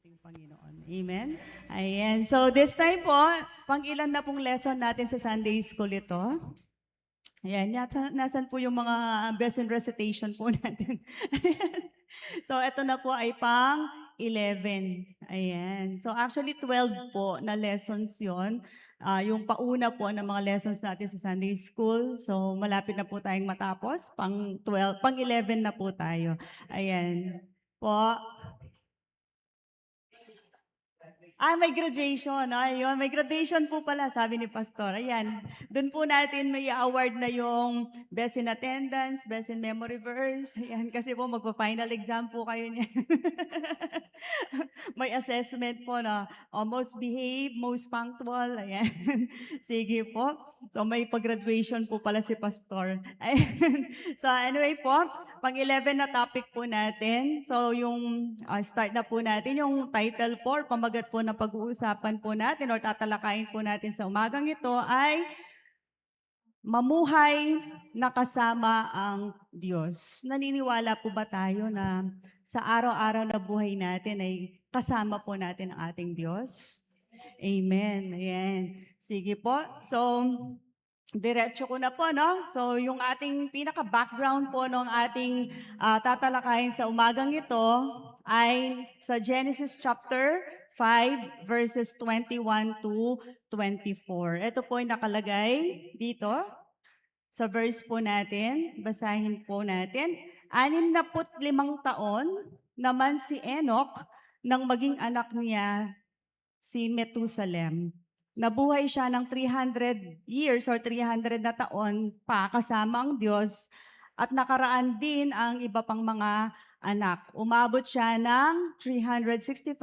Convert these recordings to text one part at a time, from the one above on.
ating Panginoon. Amen? Ayan. So this time po, pang-ilan na pong lesson natin sa Sunday School ito? Ayan, nasan po yung mga best in recitation po natin? So ito na po ay pang 11. Ayan. So actually 12 po na lessons yon. Yung pauna po ng mga lessons natin sa Sunday School. So malapit na po tayong matapos. Pang 12, pang 11 na po tayo. Ayan. Po. May graduation. Ayun, may graduation po pala, sabi ni Pastor. Ayan, doon po natin may award na yung Best in Attendance, Best in Memory Verse. Ayan, kasi po magpa-final exam po kayo niyan. May assessment po na most behave, most punctual. Ayan. Sige po. So may pag-graduation po pala si Pastor. Ayan. So anyway po, pang-11 na topic po natin. So yung start na po natin, yung title po, pamagat po na pag-uusapan po natin or tatalakayin po natin sa umagang ito ay mamuhay na kasama ang Diyos. Naniniwala po ba tayo na sa araw-araw na buhay natin ay kasama po natin ang ating Diyos? Amen. Ayan. Sige po. So, diretso ko na po, no? So, yung ating pinaka-background po ng ating tatalakayin sa umagang ito ay sa Genesis chapter 5 verses 21 to 24. Ito po ay nakalagay dito sa verse po natin. Basahin po natin. 65 taon naman si Enoch nang maging anak niya si Methuselah. Nabuhay siya ng 300 years or 300 na taon pa kasama ang Diyos at nakaraan din ang iba pang mga anak. Umabot siya ng 365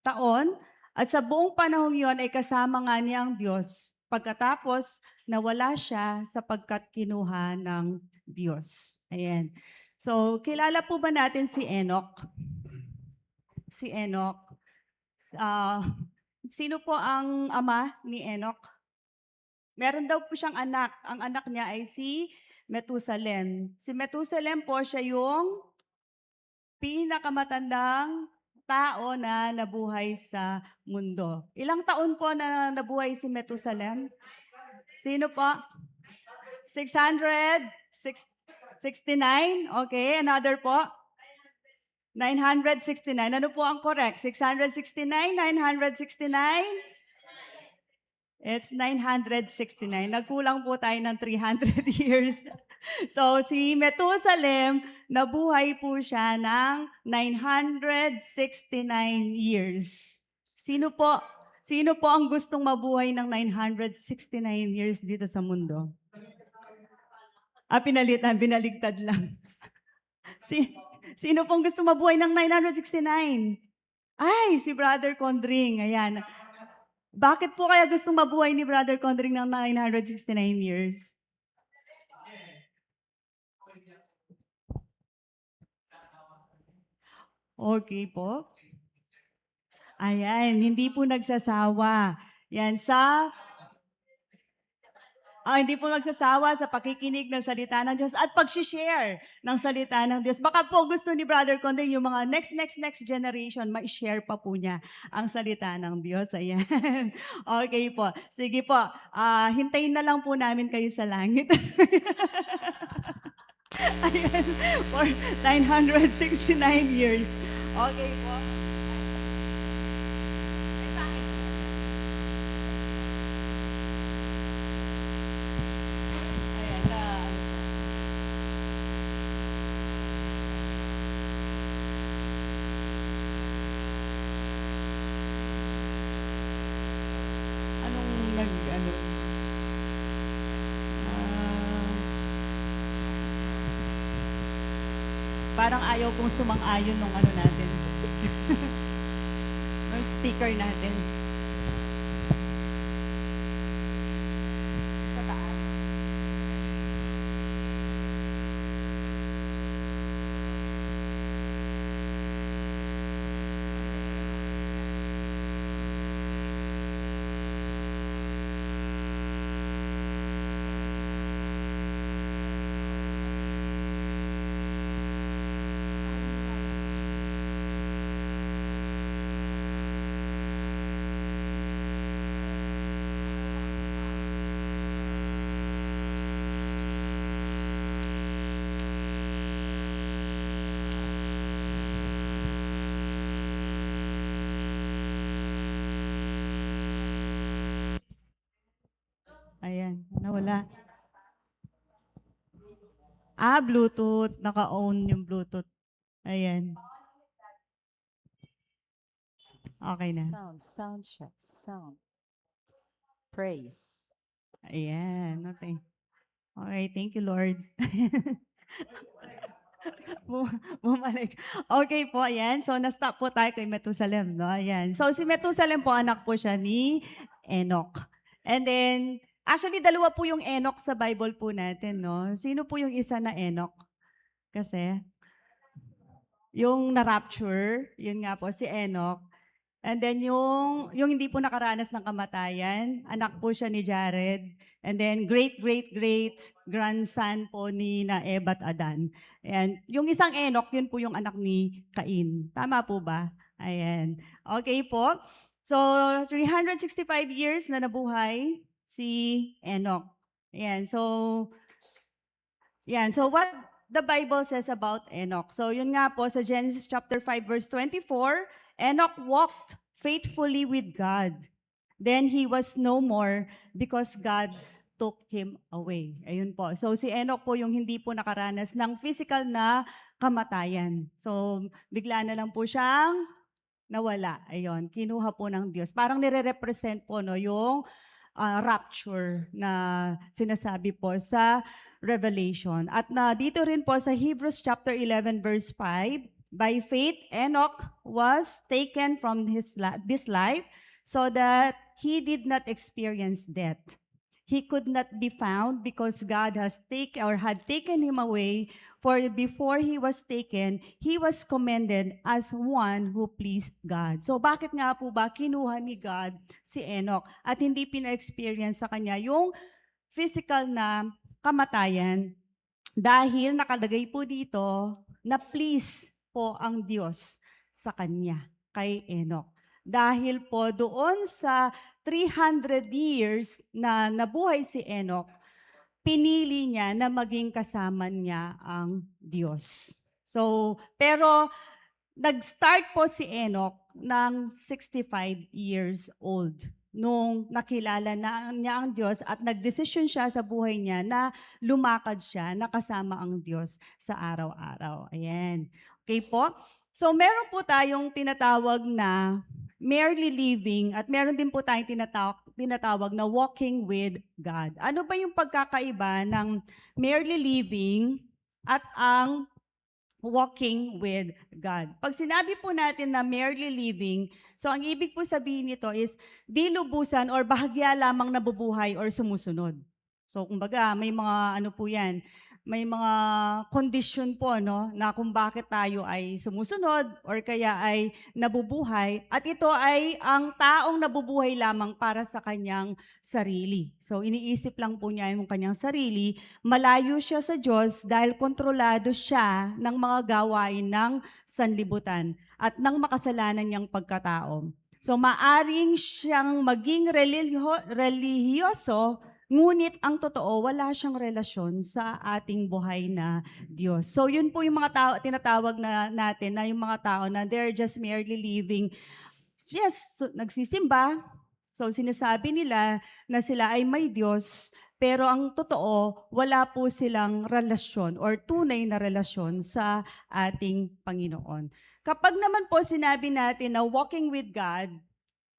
taon at sa buong panahon yon ay kasama nga niya ang Diyos. Pagkatapos, nawala siya sapagkat kinuha ng Diyos. Ayan. So, kilala po ba natin si Enoch? Si Enoch. Sino po ang ama ni Enoch? Meron daw po siyang anak. Ang anak niya ay si Methuselah. Si Methuselah po siya yung pinakamatandang tao na nabuhay sa mundo. Ilang taon po na nabuhay si Methuselah? Sino po? 669? Okay, another po? 969. Ano po ang correct? 669, 969? It's 969. Nagkulang po tayo ng 300 years. So, si Methuselah, nabuhay po siya ng 969 years. Sino po? Sino po ang gustong mabuhay ng 969 years dito sa mundo? Pinalitan, binaligtad lang. Sino pong gusto mabuhay ng 969? Ay, si Brother Condring. Ayan. Bakit po kaya gustong mabuhay ni Brother Condring ng 969 years? Okay po. Ayan, hindi po nagsasawa. Yan hindi po nagsasawa sa pakikinig ng salita ng Diyos at pag-share ng salita ng Diyos. Baka po gusto ni Brother Condring yung mga next generation, ma-share pa po niya ang salita ng Diyos. Ayan. Okay po. Sige po. Hintayin na lang po namin kayo sa langit. Ayan. For 969 years. Okay po. Parang ayaw kong sumang-ayon nung ano natin. Yung speaker natin. Sa taas. Wala. Bluetooth. Naka-on yung Bluetooth. Ayan. Okay na. Sound check, sound. Praise. Ayan. Okay. Okay, thank you, Lord. Bumalik. Okay po, ayan. So, na-stop po tayo kay Methusalem, no? Ayan. So, si Methusalem po, anak po siya ni Enoch. And then, actually, dalawa po yung Enoch sa Bible po natin, no? Sino po yung isa na Enoch? Kasi, yung na-rapture, yun nga po, si Enoch. And then yung hindi po nakaranas ng kamatayan, anak po siya ni Jared. And then great-great-great-grandson po ni na Eva at Adan. And yung isang Enoch, yun po yung anak ni Cain. Tama po ba? Ayan. Okay po. So, 365 years na nabuhay si Enoch. Ayan. So what the Bible says about Enoch. So yun nga po sa Genesis chapter 5 verse 24, Enoch walked faithfully with God. Then he was no more because God took him away. Ayun po. So si Enoch po yung hindi po nakaranas ng physical na kamatayan. So bigla na lang po siyang nawala. Ayun, kinuha po ng Diyos. Parang nire-represent po no, yung rapture na sinasabi po sa Revelation. At na dito rin po sa Hebrews chapter 11 verse 5, by faith Enoch was taken from this life so that he did not experience death. He could not be found because God had taken him away. For before he was taken, he was commended as one who pleased God. So bakit nga po ba kinuha ni God si Enoch at hindi pina-experience sa kanya yung physical na kamatayan? Dahil nakalagay po dito na please po ang Diyos sa kanya, kay Enoch. Dahil po doon sa 300 years na nabuhay si Enoch, pinili niya na maging kasama niya ang Diyos. So, pero nag-start po si Enoch ng 65 years old nung nakilala na niya ang Diyos at nagdesisyon siya sa buhay niya na lumakad siya na kasama ang Diyos sa araw-araw. Ayan. Okay po? So, meron po tayong tinatawag na merely living at meron din po tayong tinatawag na walking with God. Ano ba yung pagkakaiba ng merely living at ang walking with God? Pag sinabi po natin na merely living, so ang ibig po sabihin nito is di lubusan or bahagya lamang nabubuhay or sumusunod. So kumbaga may mga ano po yan, may mga condition po no na kung bakit tayo ay sumusunod or kaya ay nabubuhay at ito ay ang taong nabubuhay lamang para sa kanyang sarili. So iniisip lang po niya yung kanyang sarili, malayo siya sa Diyos dahil kontrolado siya ng mga gawain ng sanlibutan at ng makasalanan niyang pagkatao. So maaring siyang maging relihiyoso, ngunit ang totoo, wala siyang relasyon sa ating buhay na Diyos. So yun po yung mga tinatawag na natin na yung mga tao na they're just merely living. Yes, so, nagsisimba. So sinasabi nila na sila ay may Diyos, pero ang totoo, wala po silang relasyon or tunay na relasyon sa ating Panginoon. Kapag naman po sinabi natin na walking with God,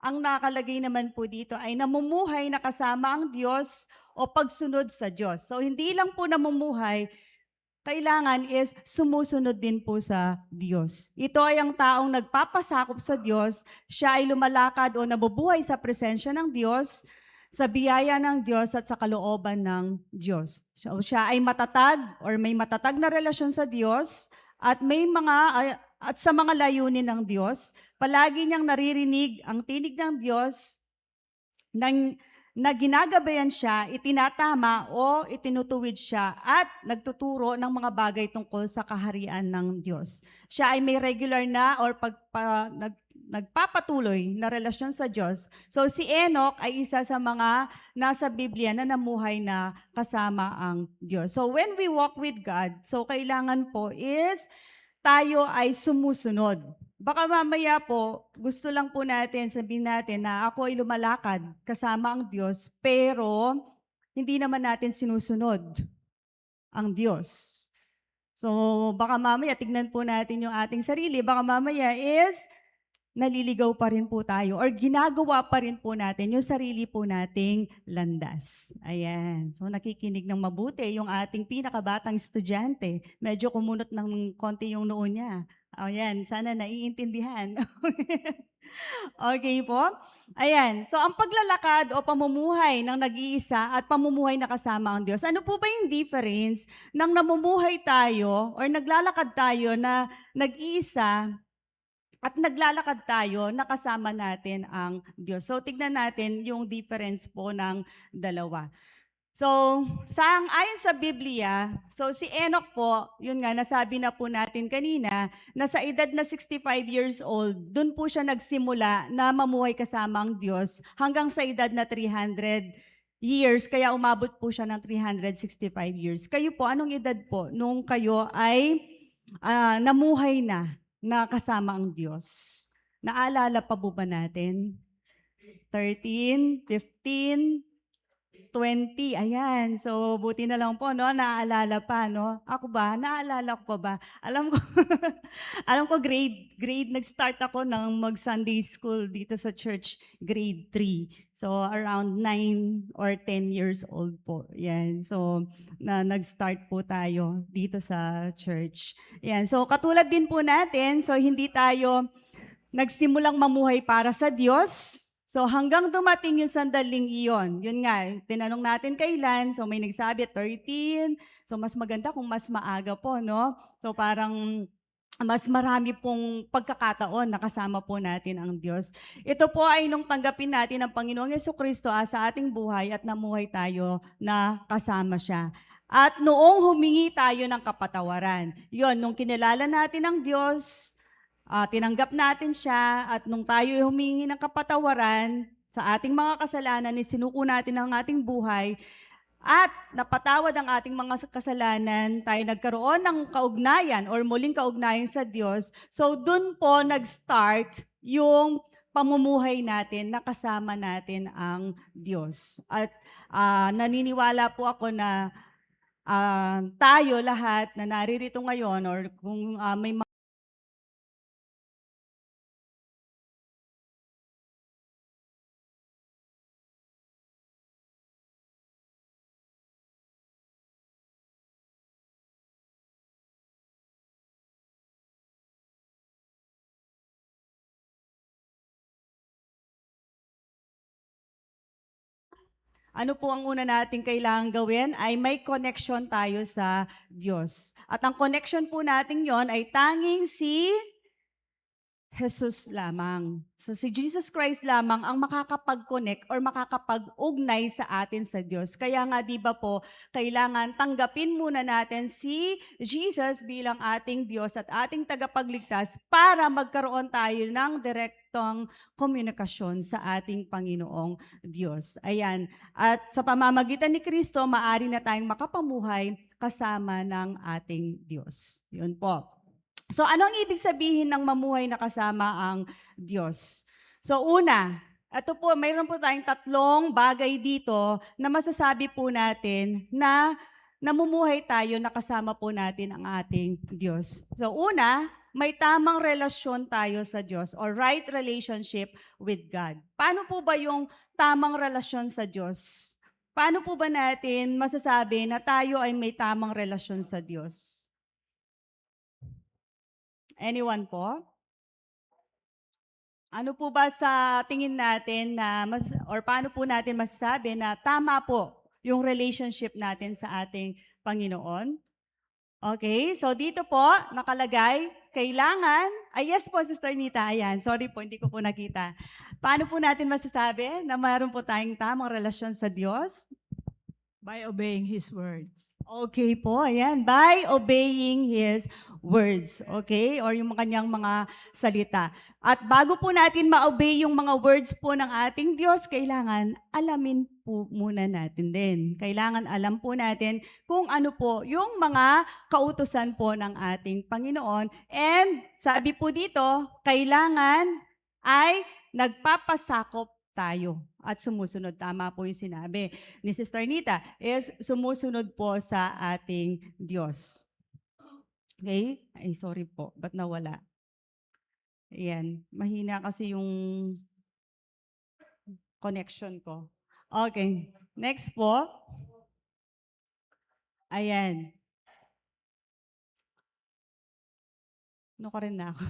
ang nakalagay naman po dito ay namumuhay na kasama ang Diyos o pagsunod sa Diyos. So hindi lang po namumuhay, kailangan is sumusunod din po sa Diyos. Ito ay ang taong nagpapasakop sa Diyos, siya ay lumalakad o nabubuhay sa presensya ng Diyos, sa biyaya ng Diyos at sa kalooban ng Diyos. So siya ay matatag or may matatag na relasyon sa Diyos at at sa mga layunin ng Diyos, palagi niyang naririnig ang tinig ng Diyos na ginagabayan siya, itinatama o itinutuwid siya at nagtuturo ng mga bagay tungkol sa kaharian ng Diyos. Siya ay may regular na or nagpapatuloy na relasyon sa Diyos. So si Enoch ay isa sa mga nasa Biblia na namuhay na kasama ang Diyos. So when we walk with God, so kailangan po is tayo ay sumusunod. Baka mamaya po, gusto lang po natin, sabihin natin na ako ay lumalakad kasama ang Diyos, pero hindi naman natin sinusunod ang Diyos. So, baka mamaya tignan po natin yung ating sarili, baka mamaya is naliligaw pa rin po tayo or ginagawa pa rin po natin yung sarili po nating landas. Ayan. So, nakikinig ng mabuti yung ating pinakabatang estudyante. Medyo kumunot ng konti yung noo niya. Ayan, sana naiintindihan. Okay po? Ayan. So, ang paglalakad o pamumuhay ng nag-iisa at pamumuhay na kasama ang Diyos, ano po ba yung difference ng namumuhay tayo or naglalakad tayo na nag-iisa at naglalakad tayo na kasama natin ang Diyos? So, tignan natin yung difference po ng dalawa. So, ayon sa Biblia, so si Enoch po, yun nga, nasabi na po natin kanina, na sa edad na 65 years old, dun po siya nagsimula na mamuhay kasama ang Diyos hanggang sa edad na 300 years, kaya umabot po siya ng 365 years. Kayo po, anong edad po nung kayo ay namuhay na kasama ang Diyos? Naalala pa po ba natin? 13, 15, 20, ayan. So, buti na lang po, no? Naaalala pa, no? Ako ba? Naalala ko pa ba? Alam ko, alam ko nag-start ako ng mag-Sunday school dito sa church, grade 3. So, around 9 or 10 years old po. Yan. So, nag-start po tayo dito sa church. Yan. So, katulad din po natin, so hindi tayo nagsimulang mamuhay para sa Diyos. So hanggang dumating yung sandaling iyon, yun nga, tinanong natin kailan, so may nagsabi 13, so mas maganda kung mas maaga po, no? So parang mas marami pong pagkakataon na kasama po natin ang Diyos. Ito po ay nung tanggapin natin ang Panginoong Jesucristo sa ating buhay at namuhay tayo na kasama siya. At noong humingi tayo ng kapatawaran, yun, nung kinilala natin ang Diyos, tinanggap natin siya at nung tayo humingi ng kapatawaran sa ating mga kasalanan, sinuko natin ang ating buhay at napatawad ang ating mga kasalanan, tayo nagkaroon ng kaugnayan or muling kaugnayan sa Diyos. So dun po nag-start yung pamumuhay natin na kasama natin ang Diyos. At naniniwala po ako na tayo lahat na naririto ngayon or kung may ano po ang una nating kailangang gawin ay may connection tayo sa Diyos. At ang connection po natin yon ay tanging si Jesus lamang. So si Jesus Christ lamang ang makakapag-connect or makakapag-ugnay sa atin sa Diyos. Kaya nga 'di ba po, kailangan tanggapin muna natin si Jesus bilang ating Diyos at ating tagapagligtas para magkaroon tayo ng direktong komunikasyon sa ating Panginoong Diyos. Ayan. At sa pamamagitan ni Kristo, maaari na tayong makapamuhay kasama ng ating Diyos. Yun po. So ano ang ibig sabihin ng mamuhay na kasama ang Diyos? So una, ito po, mayroon po tayong tatlong bagay dito na masasabi po natin na namumuhay tayo na kasama po natin ang ating Diyos. So una, may tamang relasyon tayo sa Diyos or right relationship with God. Paano po ba yung tamang relasyon sa Diyos? Paano po ba natin masasabi na tayo ay may tamang relasyon sa Diyos? Anyone po? Ano po ba sa tingin natin na paano po natin masasabi na tama po yung relationship natin sa ating Panginoon? Okay, so dito po nakalagay, kailangan, yes po Sister Nita, ayan, sorry po, hindi ko po nakita. Paano po natin masasabi na mayroon po tayong tamang relasyon sa Diyos? By obeying His words. Okay po, ayan. By obeying His words, okay? Or yung kanyang mga salita. At bago po natin ma-obey yung mga words po ng ating Diyos, kailangan alamin po muna natin din. Kailangan alam po natin kung ano po yung mga kautusan po ng ating Panginoon. And sabi po dito, kailangan ay nagpapasakop tayo at sumusunod. Tama po yung sinabi ni Sister Nita, is sumusunod po sa ating Diyos. Okay? Ay, sorry po. Ba't nawala? Ayan. Mahina kasi yung connection ko. Okay. Next po. Ayan. Ano ka rin na ako?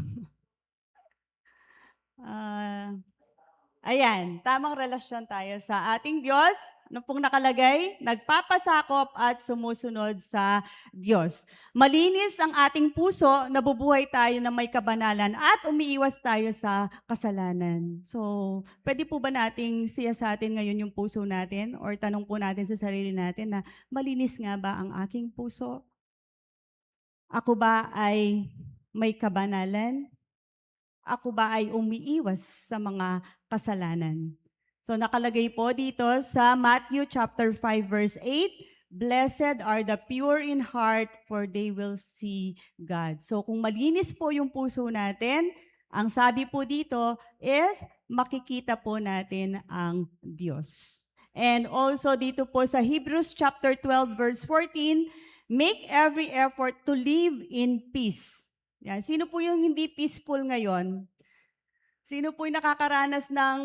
Ayan, tamang relasyon tayo sa ating Diyos. Ano pong nakalagay? Nagpapasakop at sumusunod sa Diyos. Malinis ang ating puso, nabubuhay tayo na may kabanalan at umiiwas tayo sa kasalanan. So, pwede po ba nating siyasatin ngayon yung puso natin or tanong po natin sa sarili natin na malinis nga ba ang aking puso? Ako ba ay may kabanalan? Ako ba ay umiiwas sa mga kasalanan? So nakalagay po dito sa Matthew chapter 5 verse 8, "Blessed are the pure in heart, for they will see God." So kung malinis po yung puso natin, ang sabi po dito is makikita po natin ang Diyos. And also dito po sa Hebrews chapter 12 verse 14, "Make every effort to live in peace." Yan. Sino po yung hindi peaceful ngayon? Sino po yung nakakaranas ng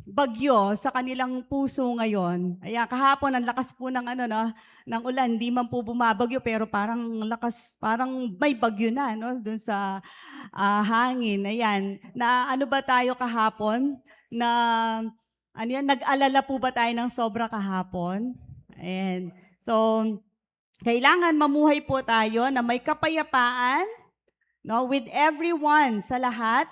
bagyo sa kanilang puso ngayon? Ayan, kahapon ang lakas po ng ng ulan, hindi man po bumabagyo pero parang lakas, parang may bagyo na doon sa hangin. Ayan, na ano ba tayo kahapon? Na nag-alala po ba tayo ng sobra kahapon? Ayan. So, kailangan mamuhay po tayo na may kapayapaan, with everyone, sa lahat,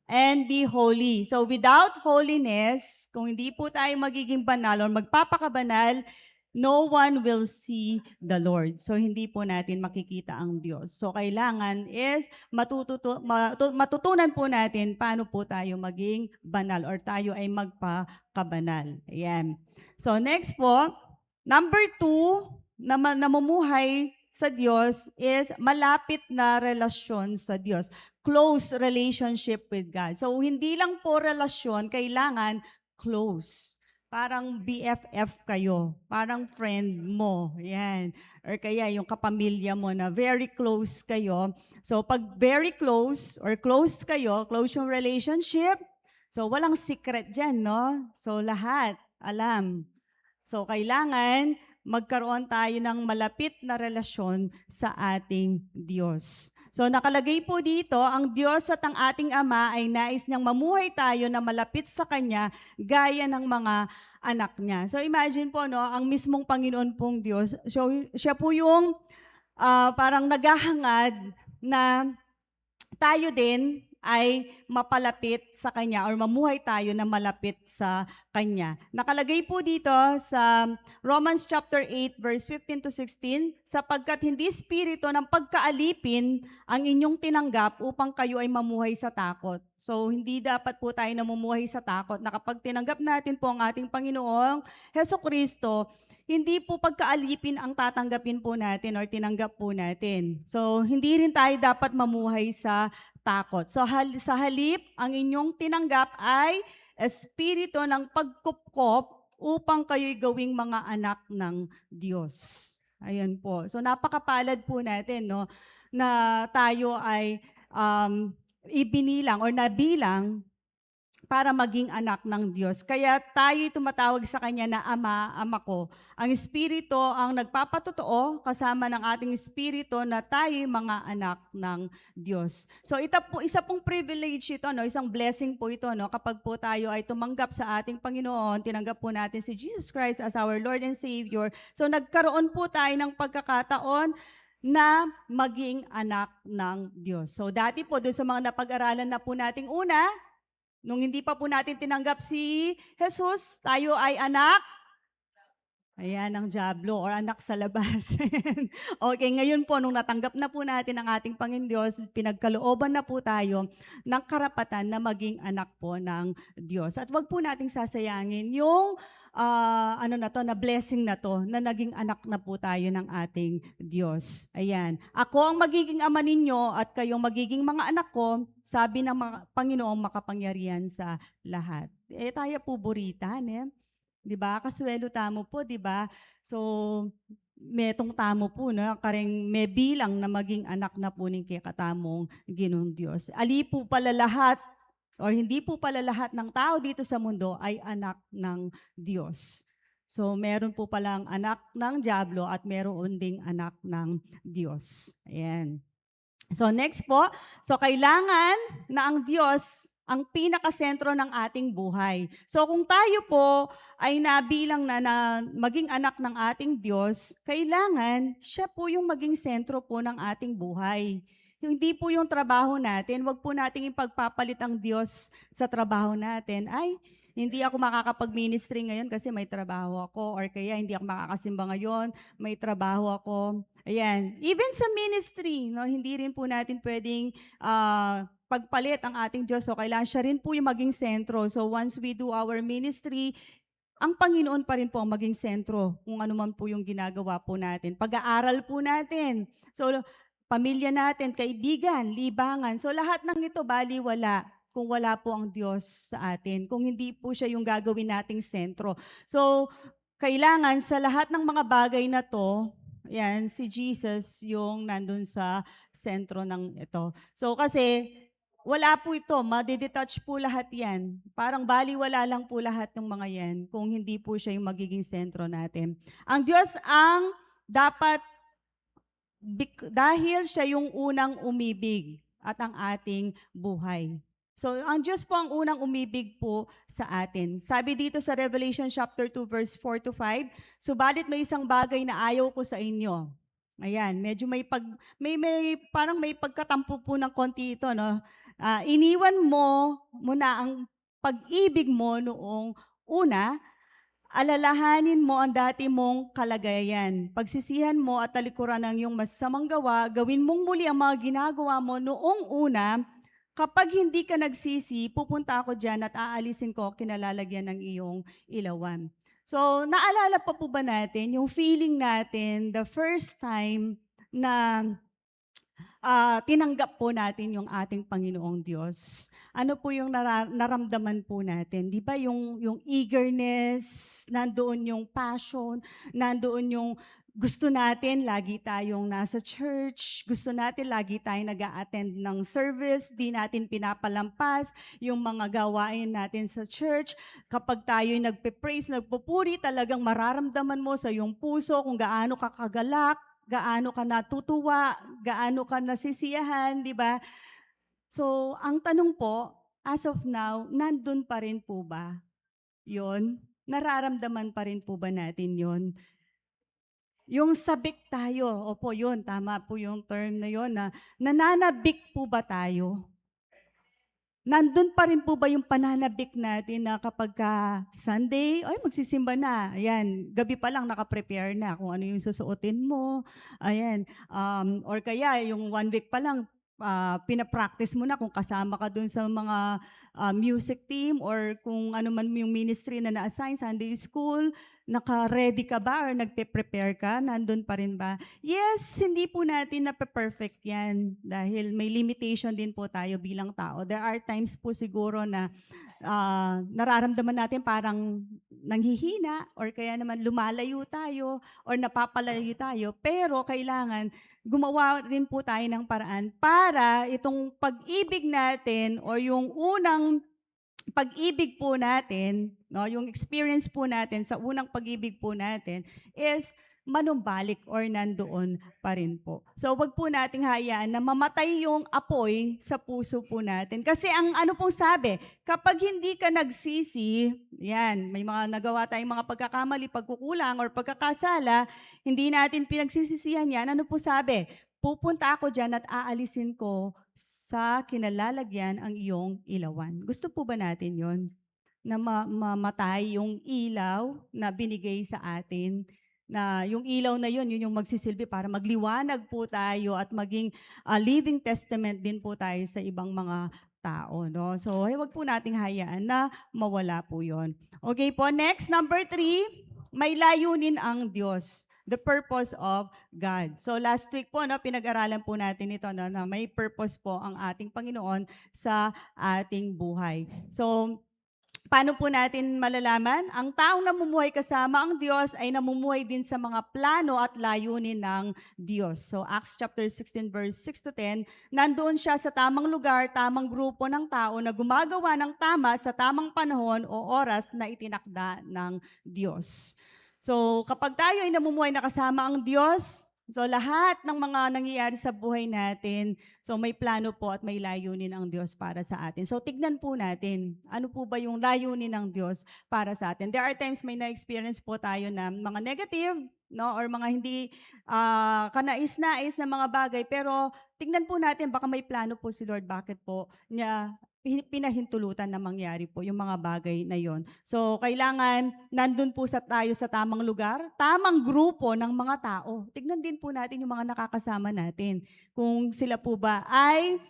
and be holy. So without holiness, kung hindi po tayo magiging banal or magpapakabanal, no one will see the Lord. So hindi po natin makikita ang Diyos. So kailangan is matutunan po natin paano po tayo maging banal or tayo ay magpakabanal. Ayan. So next po, number 2, na namumuhay sa Diyos is malapit na relasyon sa Diyos. Close relationship with God. So, hindi lang po relasyon, kailangan close. Parang BFF kayo. Parang friend mo. Yan. Or kaya yung kapamilya mo na very close kayo. So, pag very close or close kayo, close yung relationship, so walang secret dyan, no? So, lahat alam. So, kailangan magkaroon tayo ng malapit na relasyon sa ating Diyos. So nakalagay po dito, ang Diyos at ang ating Ama ay nais niyang mamuhay tayo na malapit sa Kanya gaya ng mga anak niya. So imagine po, ang mismong Panginoon pong Diyos, so, siya po yung parang naghahangad na tayo din ay mapalapit sa Kanya or mamuhay tayo na malapit sa Kanya. Nakalagay po dito sa Romans chapter 8 verse 15 to 16, "Sapagkat hindi espiritu ng pagkaalipin ang inyong tinanggap upang kayo ay mamuhay sa takot." So hindi dapat po tayo namumuhay sa takot na kapag tinanggap natin po ang ating Panginoong Hesukristo, hindi po pagkaalipin ang tatanggapin po natin or tinanggap po natin. So, hindi rin tayo dapat mamuhay sa takot. So, sa halip, ang inyong tinanggap ay espiritu ng pagkupkop upang kayo'y gawing mga anak ng Diyos. Ayan po. So, napakapalad po natin, na tayo ay ibinilang or nabilang para maging anak ng Diyos. Kaya tayo tumatawag sa Kanya na Ama, Ama ko. Ang Espiritu ang nagpapatotoo kasama ng ating Espiritu na tayo mga anak ng Diyos. So isa pong privilege ito, isang blessing po ito, kapag po tayo ay tumanggap sa ating Panginoon, tinanggap po natin si Jesus Christ as our Lord and Savior. So nagkaroon po tayo ng pagkakataon na maging anak ng Diyos. So dati po, doon sa mga napag-aralan na po nating una, nung hindi pa po natin tinanggap si Jesus, tayo ay anak Ayan, ang diablo or anak sa labas. Okay, ngayon po nung natanggap na po natin ang ating Panginoon Diyos, pinagkalooban na po tayo ng karapatan na maging anak po ng Diyos. At wag po nating sasayangin yung ano na to, na blessing na to, na naging anak na po tayo ng ating Diyos. Ayan. Ako ang magiging ama ninyo at kayong magiging mga anak ko, sabi ng mga Panginoong makapangyarihan sa lahat. Tayo po buritan, 'di ba? Kasuelo tamo po, 'di ba? So, metong tamo po na kareng may bilang na maging anak na po ning kay katamong Ginoong Dios. Ali po pala lahat or hindi po pala lahat ng tao dito sa mundo ay anak ng Diyos. So, meron po palang anak ng diablo at meron ding anak ng Diyos. Ayan. So next po, so kailangan na ang Diyos ang pinakasentro ng ating buhay. So kung tayo po ay nabilang na maging anak ng ating Diyos, kailangan siya po yung maging sentro po ng ating buhay. Hindi po yung trabaho natin, wag po nating ipagpapalit ang Diyos sa trabaho natin. Ay, hindi ako makakapag-ministry ngayon kasi may trabaho ako or kaya hindi ako makakasimba ngayon, may trabaho ako. Ayan. Even sa ministry, no, hindi rin po natin pwedeng pagpalit ang ating Diyos. So, kailangan siya rin po yung maging sentro. So, once we do our ministry, ang Panginoon pa rin po ang maging sentro kung ano man po yung ginagawa po natin. Pag-aaral po natin. So, pamilya natin, kaibigan, libangan. So, lahat ng ito baliwala kung wala po ang Diyos sa atin. Kung hindi po siya yung gagawin nating sentro. So, kailangan sa lahat ng mga bagay na to, yan, si Jesus yung nandun sa sentro ng ito. So, kasi wala po ito, madidetouch po lahat yan. Parang baliwala lang po lahat ng mga yan kung hindi po siya yung magiging sentro natin. Ang Diyos ang dapat, dahil siya yung unang umibig at ang ating buhay. So, ang Diyos po ang unang umibig po sa atin. Sabi dito sa Revelation chapter 2 verse 4 to 5, subalit may isang bagay na ayaw ko sa inyo. Ayan, medyo may parang may pagkatampo po ng konti ito, no? Iniwan mo muna ang pag-ibig mo noong una, alalahanin mo ang dati mong kalagayan. Pagsisihan mo at talikuran ng iyong masasamang gawa, gawin mong muli ang mga ginagawa mo noong una. Kapag hindi ka nagsisi, pupunta ako dyan at aalisin ko kinalalagyan ng iyong ilawan. So, naalala pa po ba natin yung feeling natin the first time na tinanggap po natin yung ating Panginoong Diyos? Ano po yung naramdaman po natin? Di ba yung eagerness, nandoon yung passion, nandoon yung gusto natin lagi tayong nasa church, gusto natin lagi tayong nag-a-attend ng service, di natin pinapalampas yung mga gawain natin sa church. Kapag tayo'y nagpe-praise, nagpupuri, talagang mararamdaman mo sa iyong puso kung gaano ka kagalak, gaano ka natutuwa, gaano ka nasisiyahan, di ba? So, ang tanong po, as of now, nandun pa rin po ba yon? Nararamdaman pa rin po ba natin yon? Yung sabik tayo, opo yun, tama po yung term na yun, na nananabik po ba tayo? Nandun pa rin po ba yung pananabik natin na kapag Sunday, ay magsisimba na, ayan, gabi pa lang nakaprepare na kung ano yung susuotin mo, ayan, or kaya yung 1 week pa lang, pinapractice mo na kung kasama ka dun sa mga music team or kung ano man yung ministry na na-assign, Sunday school, naka-ready ka ba or nagpe-prepare ka? Nandun pa rin ba? Yes, hindi po natin na-perfect yan dahil may limitation din po tayo bilang tao. There are times po siguro na nararamdaman natin parang nanghihina or kaya naman lumalayo tayo or napapalayo tayo. Pero kailangan gumawa rin po tayo ng paraan para itong pag-ibig natin or yung unang pag-ibig po natin, no, yung experience po natin sa unang pag-ibig po natin is manumbalik or nandoon pa rin po. So wag po nating hayaan na mamatay yung apoy sa puso po natin. Kasi ang ano pong sabi, kapag hindi ka nagsisi, yan, may mga nagawa tayong mga pagkakamali, pagkukulang or pagkakasala, hindi natin pinagsisisihan yan. Ano po sabi? Pupunta ako dyan at aalisin ko sa kinalalagyan ang iyong ilawan. Gusto po ba natin yon? na mamatay yung ilaw na binigay sa atin, na yung ilaw na yun yung magsisilbi para magliwanag po tayo at maging living testament din po tayo sa ibang mga tao, no? So, wag po nating hayaan na mawala po yon. Okay po, next, number 3, may layunin ang Diyos. The purpose of God. So last week po, no, pinag-aralan po natin ito, no, na may purpose po ang ating Panginoon sa ating buhay. So, paano po natin malalaman? Ang taong namumuhay kasama ang Diyos ay namumuhay din sa mga plano at layunin ng Diyos. So Acts chapter 16 verse 6 to 10, nandoon siya sa tamang lugar, tamang grupo ng tao na gumagawa ng tama sa tamang panahon o oras na itinakda ng Diyos. So kapag tayo ay namumuhay na kasama ang Diyos, so lahat ng mga nangyayari sa buhay natin, so may plano po at may layunin ang Diyos para sa atin. So tignan po natin, ano po ba yung layunin ng Diyos para sa atin. There are times may na-experience po tayo na mga negative, no, or mga hindi kanais-nais na mga bagay, pero tignan po natin, baka may plano po si Lord, bakit po niya pinahintulutan na mangyari po yung mga bagay na yon. So, kailangan nandun po tayo sa tamang lugar, tamang grupo ng mga tao. Tignan din po natin yung mga nakakasama natin. Kung sila po ba ay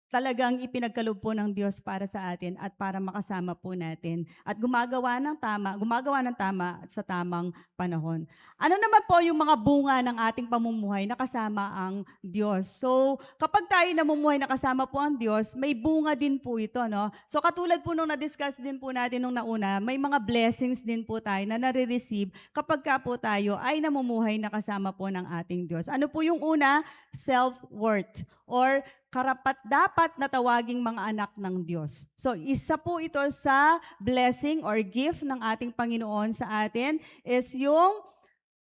talagang ipinagkaloob po ng Diyos para sa atin at para makasama po natin at gumagawa ng tama at sa tamang panahon. Ano naman po yung mga bunga ng ating pamumuhay na kasama ang Diyos? So, kapag tayo namumuhay na kasama po ang Diyos, may bunga din po ito, no? So, katulad po nung na-discuss din po natin nung nauna, may mga blessings din po tayo na nare-receive kapag ka po tayo ay namumuhay na kasama po ng ating Diyos. Ano po yung una? Self-worth or karapat-dapat na tawaging mga anak ng Diyos. So, isa po ito sa blessing or gift ng ating Panginoon sa atin is yung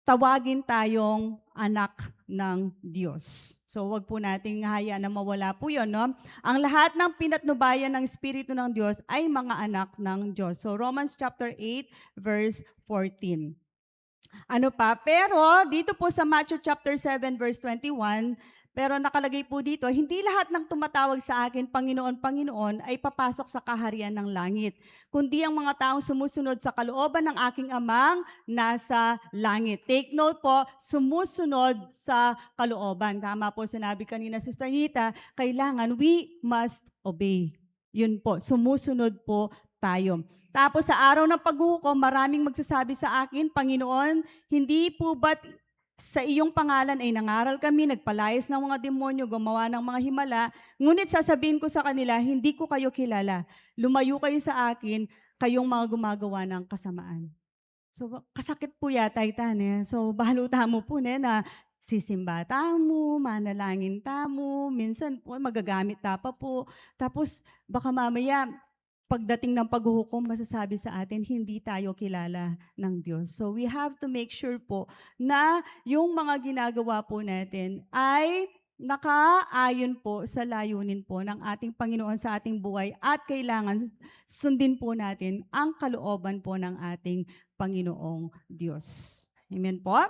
tawagin tayong anak ng Diyos. So, wag po nating hayaan na mawala po yun, no? Ang lahat ng pinatnubayan ng Espiritu ng Diyos ay mga anak ng Diyos. So, Romans chapter 8, verse 14. Ano pa? Pero, dito po sa Matthew chapter 7, verse 21, pero nakalagay po dito, hindi lahat ng tumatawag sa akin, Panginoon, Panginoon, ay papasok sa kaharian ng langit, kundi ang mga taong sumusunod sa kalooban ng aking amang nasa langit. Take note po, sumusunod sa kalooban. Tama po sinabi kanina, Sister Nita, kailangan we must obey. Yun po, sumusunod po tayo. Tapos sa araw ng paghuhukom, maraming magsasabi sa akin, Panginoon, hindi po ba't sa iyong pangalan ay nangaral kami, nagpalayas ng mga demonyo, gumawa ng mga himala, ngunit sasabihin ko sa kanila, hindi ko kayo kilala. Lumayo kayo sa akin, kayong mga gumagawa ng kasamaan. So, kasakit po yata itan eh. So, bahaluta mo po na sisimba tamo, manalangin tamo, minsan po magagamit ta pa po. Tapos, baka mamaya, pagdating ng paghuhukom, masasabi sa atin, hindi tayo kilala ng Diyos. So we have to make sure po na yung mga ginagawa po natin ay nakaayon po sa layunin po ng ating Panginoon sa ating buhay at kailangan sundin po natin ang kalooban po ng ating Panginoong Diyos. Amen po?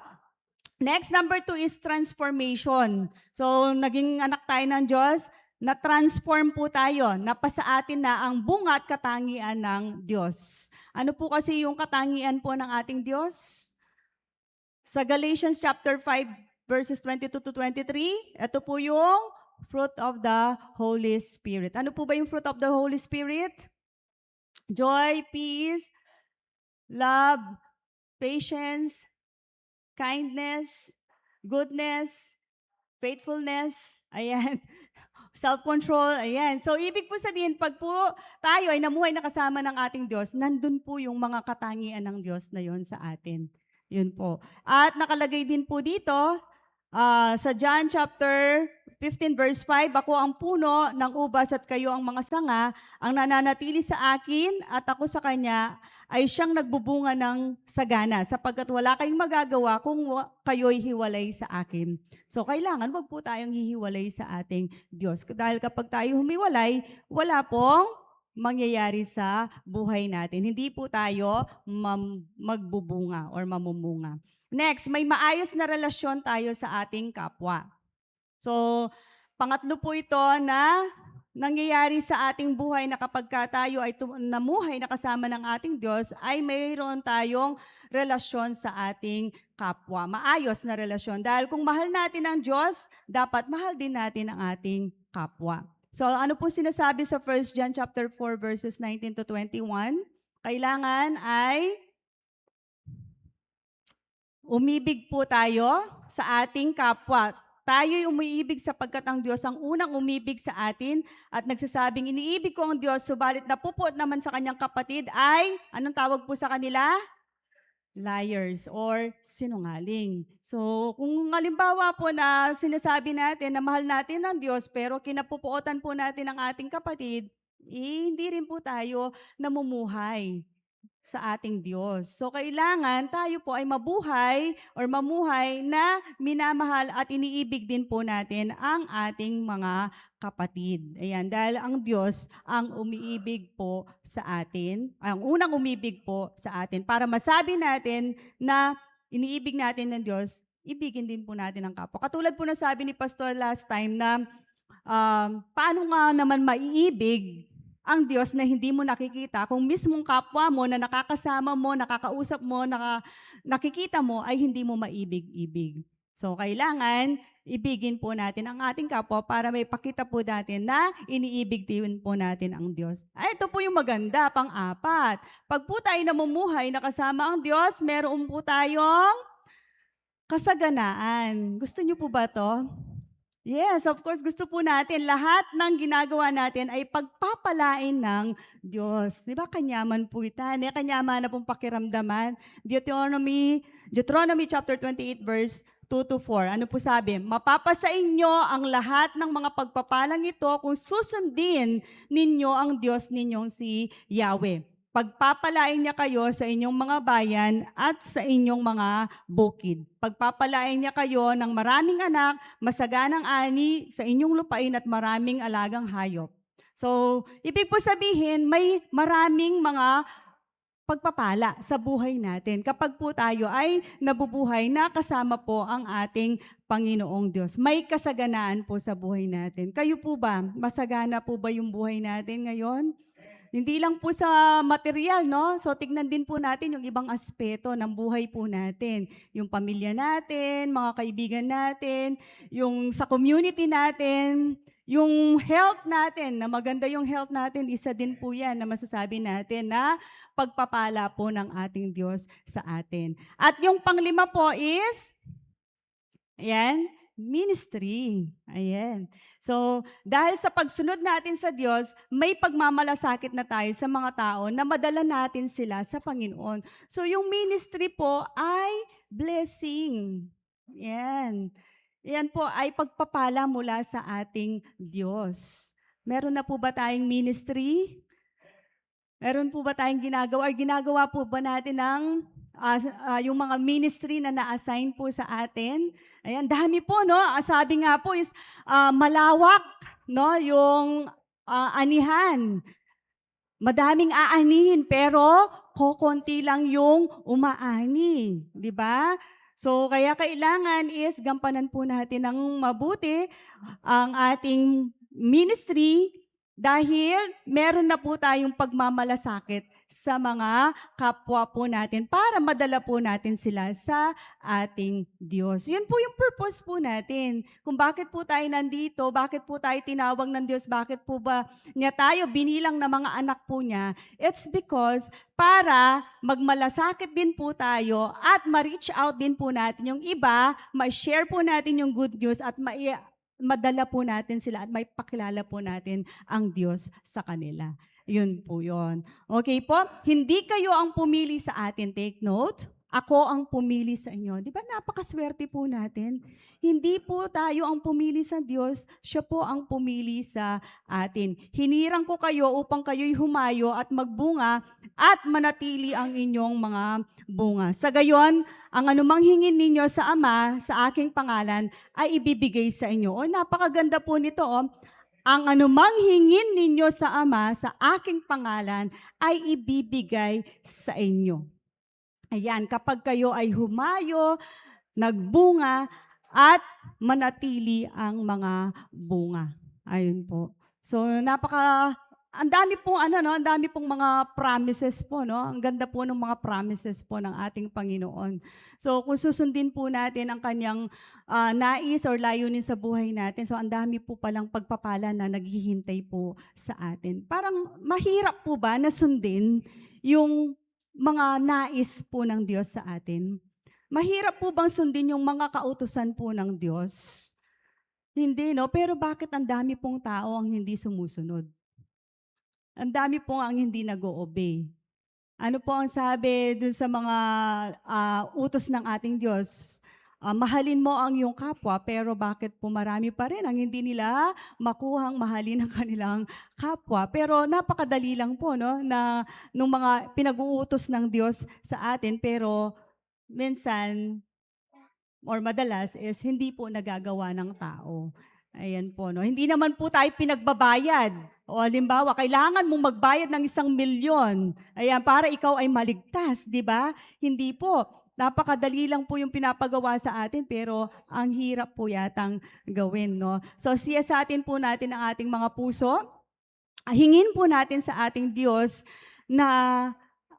Next, number 2 is transformation. So, naging anak tayo ng Diyos, na-transform po tayo, napasa atin na ang bunga at katangian ng Diyos. Ano po kasi yung katangian po ng ating Diyos? Sa Galatians chapter 5, verses 22 to 23, ito po yung fruit of the Holy Spirit. Ano po ba yung fruit of the Holy Spirit? Joy, peace, love, patience, kindness, goodness, faithfulness, ayan, self-control, ayan. So, ibig po sabihin, pag po tayo ay namuhay na kasama ng ating Diyos, nandun po yung mga katangian ng Diyos na yon sa atin. Yun po. At nakalagay din po dito, sa John chapter 15 verse 5, ako ang puno ng ubas at kayo ang mga sanga, ang nananatili sa akin at ako sa kanya ay siyang nagbubunga ng sagana sapagkat wala kayong magagawa kung kayo'y hiwalay sa akin. So kailangan wag po tayong hihiwalay sa ating Diyos. Dahil kapag tayo humiwalay, wala pong mangyayari sa buhay natin. Hindi po tayo magbubunga or mamumunga. Next, may maayos na relasyon tayo sa ating kapwa. So, pangatlo po ito na nangyayari sa ating buhay na kapag tayo ay namuhay na kasama ng ating Diyos, ay mayroon tayong relasyon sa ating kapwa. Maayos na relasyon. Dahil kung mahal natin ang Diyos, dapat mahal din natin ang ating kapwa. So ano po sinasabi sa 1 John chapter 4 verses 19 to 21? Kailangan ay umibig po tayo sa ating kapwa. Tayo'y umiibig sapagkat ang Diyos ang unang umibig sa atin at nagsasabing, iniibig ko ang Diyos, subalit napupot naman sa kanyang kapatid ay, anong tawag po sa kanila? Liars or sinungaling. So, kung halimbawa po na sinasabi natin na mahal natin ang Diyos pero kinapupuotan po natin ang ating kapatid, hindi rin po tayo namumuhay sa ating Diyos. So, kailangan tayo po ay mabuhay or mamuhay na minamahal at iniibig din po natin ang ating mga kapatid. Ayan, dahil ang Diyos ang umiibig po sa atin, ang unang umibig po sa atin. Para masabi natin na iniibig natin ng Diyos, ibigin din po natin ang kapwa. Katulad po na sabi ni Pastor last time na paano nga naman maiibig ang Diyos na hindi mo nakikita kung mismong kapwa mo na nakakasama mo, nakakausap mo, nakikita mo ay hindi mo maibig-ibig. So, kailangan ibigin po natin ang ating kapwa para may pakita po natin na iniibig din po natin ang Diyos. Ay, ito po yung maganda, pang-apat. Pag po tayo namumuhay na kasama ang Diyos, meron po tayong kasaganaan. Gusto niyo po ba to? Yes, of course, gusto po natin lahat ng ginagawa natin ay pagpapalain ng Diyos. Di ba, kanyaman po itan, kanyaman na pong pakiramdaman. Deuteronomy chapter 28 verse 2 to 4. Ano po sabi? Mapapasa inyo ang lahat ng mga pagpapalang ito kung susundin ninyo ang Diyos ninyong si Yahweh. Pagpapalain niya kayo sa inyong mga bayan at sa inyong mga bukid. Pagpapalain niya kayo ng maraming anak, masaganang ani sa inyong lupain at maraming alagang hayop. So, ibig po sabihin, may maraming mga pagpapala sa buhay natin kapag po tayo ay nabubuhay na kasama po ang ating Panginoong Diyos. May kasaganaan po sa buhay natin. Kayo po ba? Masagana po ba yung buhay natin ngayon? Hindi lang po sa material, no? So, tignan din po natin yung ibang aspeto ng buhay po natin. Yung pamilya natin, mga kaibigan natin, yung sa community natin, yung health natin, na maganda yung health natin, isa din po yan na masasabi natin na pagpapala po ng ating Diyos sa atin. At yung panglima po is, ayan, ministry. Ayan. So, dahil sa pagsunod natin sa Diyos, may pagmamalasakit na tayo sa mga tao na madala natin sila sa Panginoon. So, yung ministry po ay blessing. Yan. Yan po ay pagpapala mula sa ating Diyos. Meron na po ba tayong ministry? Meron po ba tayong ginagawa? Or ginagawa po ba natin ng yung mga ministry na na-assign po sa atin? Ayan, dami po, no? Sabi nga po is malawak, no? Yung anihan. Madaming aanihin, pero kokonti lang yung umaani. Di ba? So, kaya kailangan is gampanan po natin ng mabuti ang ating ministry dahil meron na po tayong pagmamalasakit sa mga kapwa po natin para madala po natin sila sa ating Diyos. Yun po yung purpose po natin. Kung bakit po tayo nandito, bakit po tayo tinawag ng Diyos, bakit po ba niya tayo binilang na mga anak po niya, it's because para magmalasakit din po tayo at ma-reach out din po natin yung iba, ma-share po natin yung good news at madala po natin sila at may pakilala po natin ang Diyos sa kanila. Yun po yun. Okay po? Hindi kayo ang pumili sa atin. Take note. Ako ang pumili sa inyo. Di ba napakaswerte po natin? Hindi po tayo ang pumili sa Diyos. Siya po ang pumili sa atin. Hinirang ko kayo upang kayo'y humayo at magbunga at manatili ang inyong mga bunga. Sa gayon, ang anumang hingin ninyo sa Ama, sa aking pangalan, ay ibibigay sa inyo. O, napakaganda po nito, oh. Ang anumang hingin ninyo sa Ama, sa aking pangalan, ay ibibigay sa inyo. Ayan, kapag kayo ay humayo, nagbunga, at manatili ang mga bunga. Ayun po. So ang dami pong ang dami pong mga promises po, no? Ang ganda po ng mga promises po ng ating Panginoon. So kung susundin po natin ang kanyang nais or layunin sa buhay natin, so ang dami po palang pagpapala na naghihintay po sa atin. Parang mahirap po ba na sundin yung mga nais po ng Diyos sa atin? Mahirap po bang sundin yung mga kautusan po ng Diyos? Hindi, no? Pero bakit ang dami pong tao ang hindi sumusunod? Ang dami po ang hindi nag-o-obey. Ano po ang sabi dun sa mga utos ng ating Diyos? Mahalin mo ang iyong kapwa, pero bakit po marami pa rin ang hindi nila makuhang mahalin ang kanilang kapwa? Pero napakadali lang po, no, na nung mga pinag-uutos ng Diyos sa atin, pero minsan or madalas is hindi po nagagawa ng tao. Ayan po, no? Hindi naman po tayo pinagbabayad. O halimbawa, kailangan mong magbayad ng 1,000,000. Ayan, para ikaw ay maligtas, di ba? Hindi po. Napakadali lang po yung pinapagawa sa atin, pero ang hirap po yatang gawin, no? So, siyasatin po natin ang ating mga puso. Hingin po natin sa ating Diyos na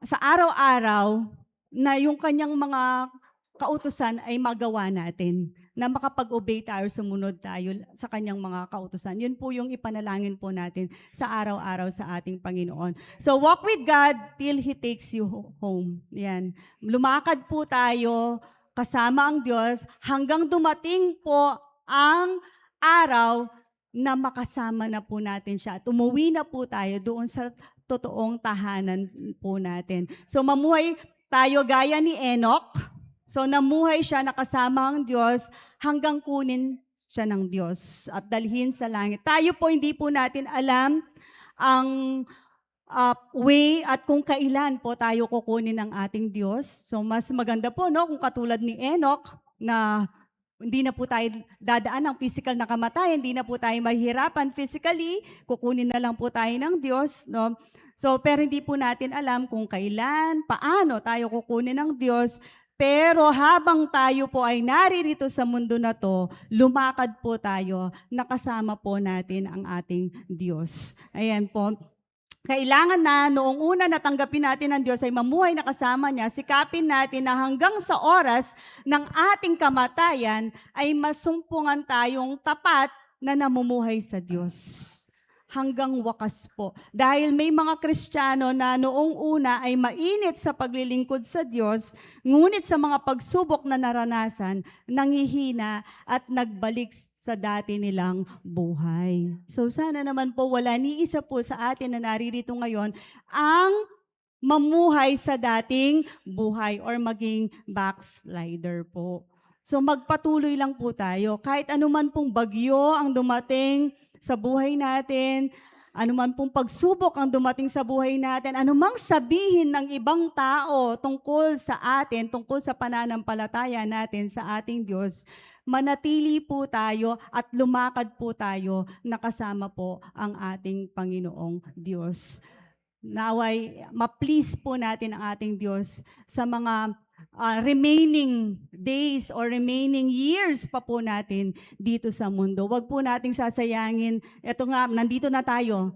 sa araw-araw na yung kanyang mga kautusan ay magawa natin, na makapag-obey tayo, sumunod tayo sa kanyang mga kautusan. Yun po yung ipanalangin po natin sa araw-araw sa ating Panginoon. So walk with God till He takes you home. Yan. Lumakad po tayo kasama ang Diyos hanggang dumating po ang araw na makasama na po natin siya at umuwi na po tayo doon sa totoong tahanan po natin. So mamuhay tayo gaya ni Enoch. So namuhay siya, nakasama ang Diyos hanggang kunin siya ng Diyos at dalhin sa langit. Tayo po, hindi po natin alam ang way at kung kailan po tayo kukunin ng ating Diyos. So mas maganda po, no, kung katulad ni Enoch na hindi na po tayo dadaan ng physical na kamatayan, hindi na po tayo mahihirapan physically, kukunin na lang po tayo ng Diyos, no? So pero hindi po natin alam kung kailan, paano tayo kukunin ng Diyos. Pero habang tayo po ay naririto sa mundo na to, lumakad po tayo, nakasama po natin ang ating Diyos. Ayan po. Kailangan na noong una natanggapin natin ng Diyos ay mamuhay na kasama niya, sikapin natin na hanggang sa oras ng ating kamatayan ay masumpungan tayong tapat na namumuhay sa Diyos. Hanggang wakas po. Dahil may mga Kristiyano na noong una ay mainit sa paglilingkod sa Diyos, ngunit sa mga pagsubok na naranasan, nangihina at nagbalik sa dati nilang buhay. So sana naman po wala ni isa po sa atin na naririto ngayon ang mamuhay sa dating buhay or maging backslider po. So magpatuloy lang po tayo. Kahit anuman pong bagyo ang dumating sa buhay natin, anuman pong pagsubok ang dumating sa buhay natin, anumang sabihin ng ibang tao tungkol sa atin, tungkol sa pananampalataya natin sa ating Diyos, manatili po tayo at lumakad po tayo nakasama po ang ating Panginoong Diyos. Naway, ma-please po natin ang ating Diyos sa mga remaining days or remaining years pa po natin dito sa mundo. Huwag po nating sasayangin. Ito nga, nandito na tayo.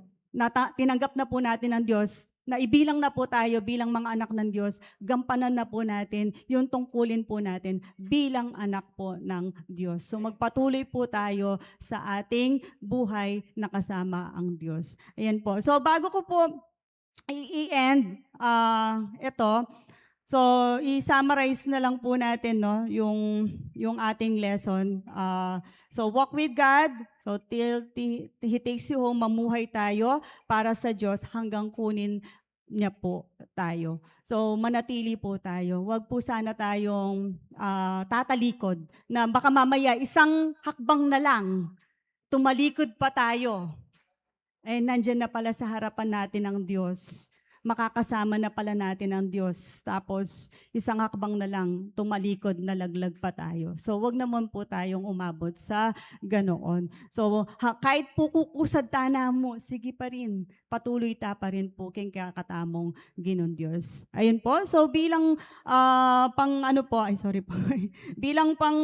Tinanggap na po natin ng Diyos. Naibilang na po tayo bilang mga anak ng Diyos. Gampanan na po natin yung tungkulin po natin bilang anak po ng Diyos. So magpatuloy po tayo sa ating buhay na kasama ang Diyos. Ayan po. So bago ko po i-end ito, so, i-summarize na lang po natin, no, yung ating lesson. So, walk with God. So, till He takes you home, mamuhay tayo para sa Diyos hanggang kunin niya po tayo. So, manatili po tayo. Huwag po sana tayong tatalikod na baka mamaya isang hakbang na lang, tumalikod pa tayo. Eh, nandyan na pala sa harapan natin ang Diyos. Makakasama na pala natin ang Diyos. Tapos, isang hakbang na lang, tumalikod, nalaglag pa tayo. So, wag naman po tayong umabot sa ganoon. So, kahit po kukusad tana mo, sige pa rin, patuloy ta pa rin po keng kakatamong Ginoong Diyos. Ayun po. So, bilang bilang pang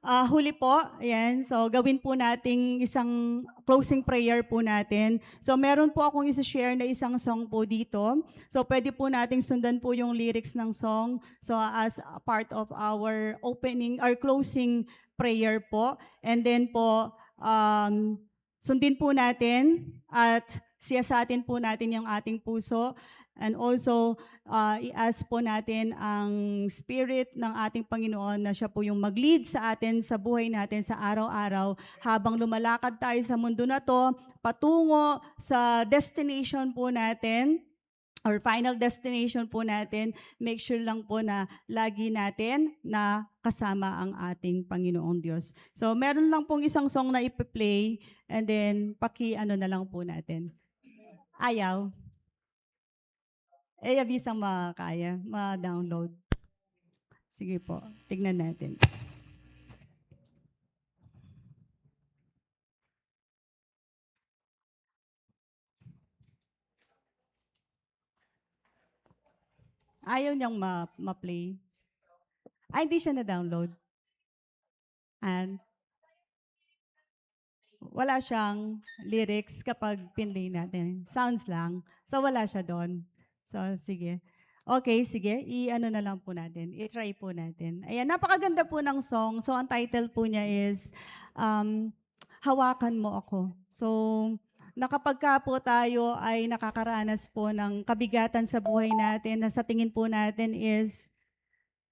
huli po, ayan. So, gawin po nating isang closing prayer po natin. So, meron po akong isa-share na isang song po dito. So, pwede po nating sundan po yung lyrics ng song. So, as a part of our opening, our closing prayer po. And then po, sundin po natin at siyasatin po natin yung ating puso. And also, i-ask po natin ang Spirit ng ating Panginoon na siya po yung mag-lead sa atin sa buhay natin sa araw-araw habang lumalakad tayo sa mundo na to, patungo sa destination po natin or final destination po natin. Make sure lang po na lagi natin na kasama ang ating Panginoong Diyos. So, meron lang pong isang song na ipi-play and then paki-ano na lang po natin. Ayaw. Abisang makakaya, ma-download. Sige po, tignan natin. Ayaw niyang ma-play. Ay, hindi siya na-download. And wala siyang lyrics kapag pinlay natin. Sounds lang. So, wala siya doon. So, sige. Okay, sige. I-ano na lang po natin. I-try po natin. Ayan, napakaganda po ng song. So, ang title po niya is Hawakan Mo Ako. So, nakapagka po tayo ay nakakaranas po ng kabigatan sa buhay natin na sa tingin po natin is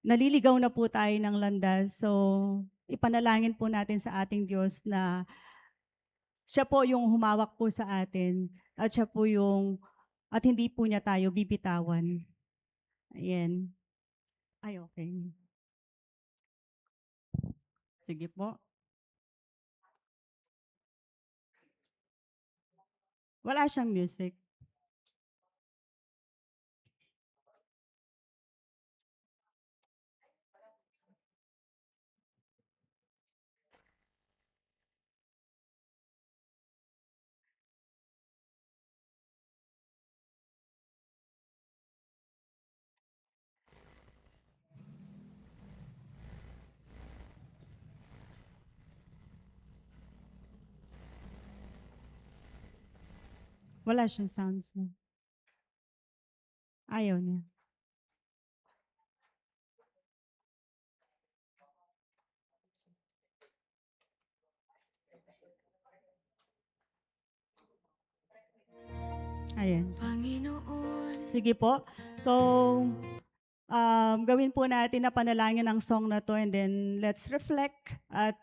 naliligaw na po tayo ng landas. So, ipanalangin po natin sa ating Diyos na siya po yung humawak po sa atin at siya po yung at hindi po niya tayo bibitawan. Ayan. Ay, okay. Sige po. Wala siyang music. Wala siyang sounds na. Ayaw niya. Ayan. Sige po. So, gawin po natin na panalangin ang song na to and then let's reflect at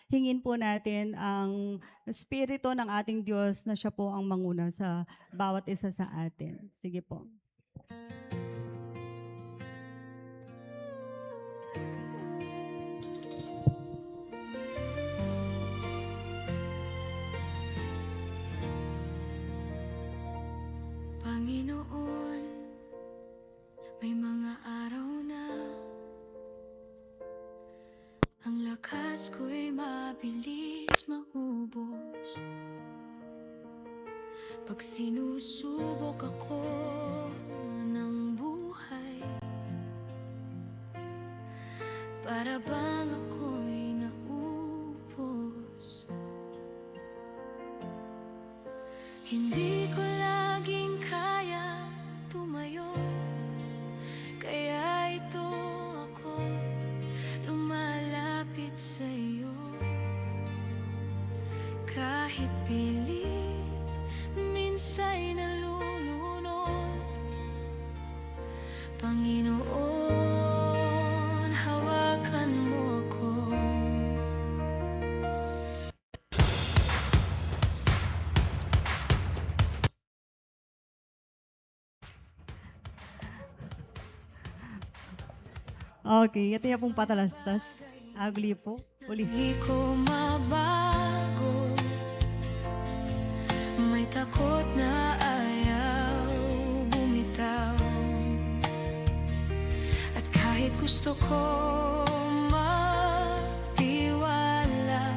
hingin po natin ang spirito ng ating Diyos na siya po ang manguna sa bawat isa sa atin. Sige po. Panginoon, may mga araw na ang lakas ko'y mabilis maubos. Pag sinusubok ako ng buhay, para bang ako'y naupos. Hindi ko laging kaya tumayo, kaya ito ako lumalapit sa'yo. Kahit pilit, minsa'y nalulunod. Panginoon, hawakan mo ako. Okay, ito yung pong patalastas. Ugly po. Uli. Di ko mabago, may takot na ayaw bumitaw. At kahit gusto ko magtiwala,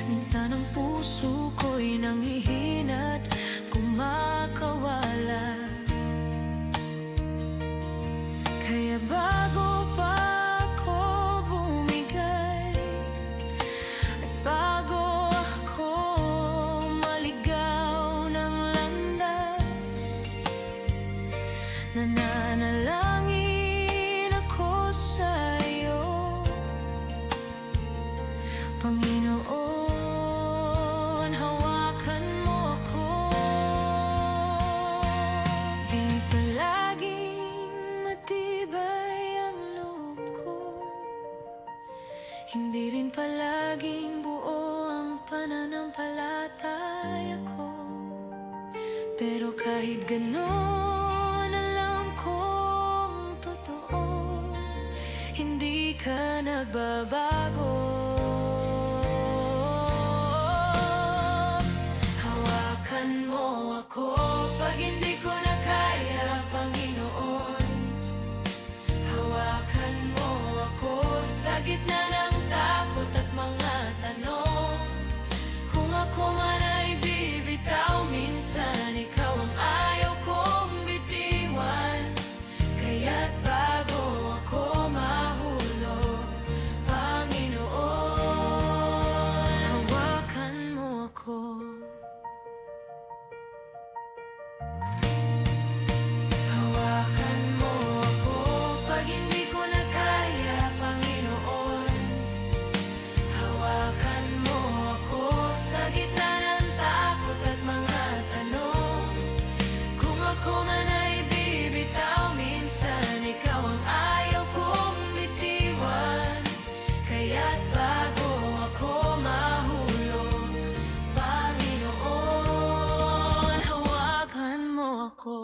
minsan ang puso ko'y nanghihina't kumakawala. Kaya bago pa ako bumigay, Nananalangin ako sa'yo, Panginoon, hawakan mo ako. Di palaging matibay ang loob ko, hindi rin palaging buo ang pananampalataya ko. Pero kahit ganon, alam kong totoo, hindi ka nagbabago. Hawakan mo ako pag hindi ko na kaya, Panginoon. Hawakan mo ako sa gitna ng takot at mga tanong. Kung ako man ay bibitaw, minsan ikaw ang ayaw kong bitiwan. Kaya't bago ako mahulog, Panginoon, hawakan mo ako. Hawakan mo ako pag hindi ko na kaya, Panginoon. Hawakan mo ako sa gitna ng takot at mga tanong. Kung ako man ay bibitaw, minsan ikaw ang ayaw kong bitiwan. Kaya't bago ako mahulog, Panginoon, hawakan mo ako.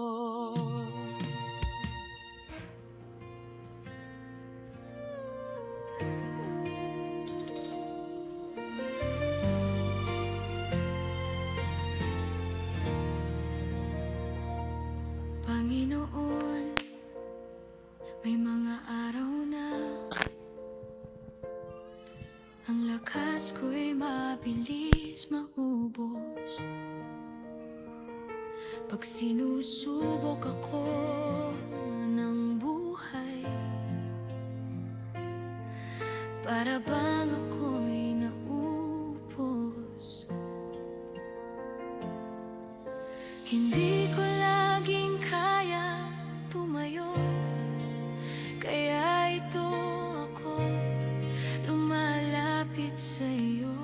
Panginoon, may mga araw na ang lakas ko'y mabilis maubos. Pag sinusubok ako ng buhay, para bang ako'y naupos. Hindi ko laging kaya tumayo, kaya ito ako lumalapit sa'yo.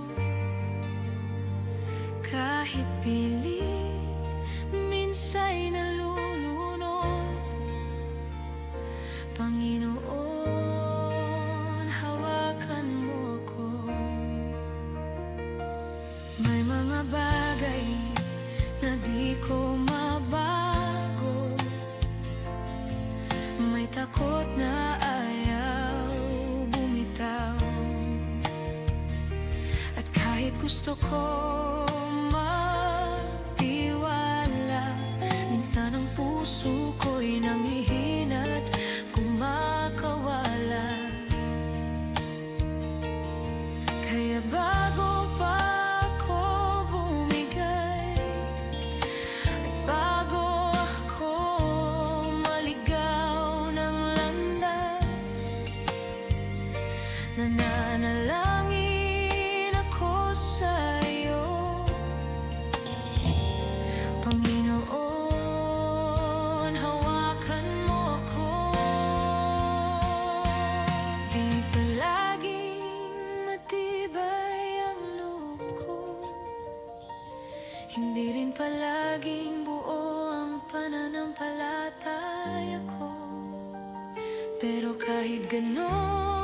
Kahit pilit, minsa'y nalulunod. Panginoon, hawakan mo ako. May mga bagay na di ko mabago, may takot na ayaw bumitaw. At kahit gusto ko magtiwala, minsan ang puso ko'y nanghihina at kumakawala. Kaya bago pa ako bumigay, at bago ako maligaw ng landas, nananalangin ako sa'yo, Panginoon, hawakan mo ako. Di palaging matibay ang loob ko, hindi rin palaging buo ang pananampalataya ko. Pero kahit ganon,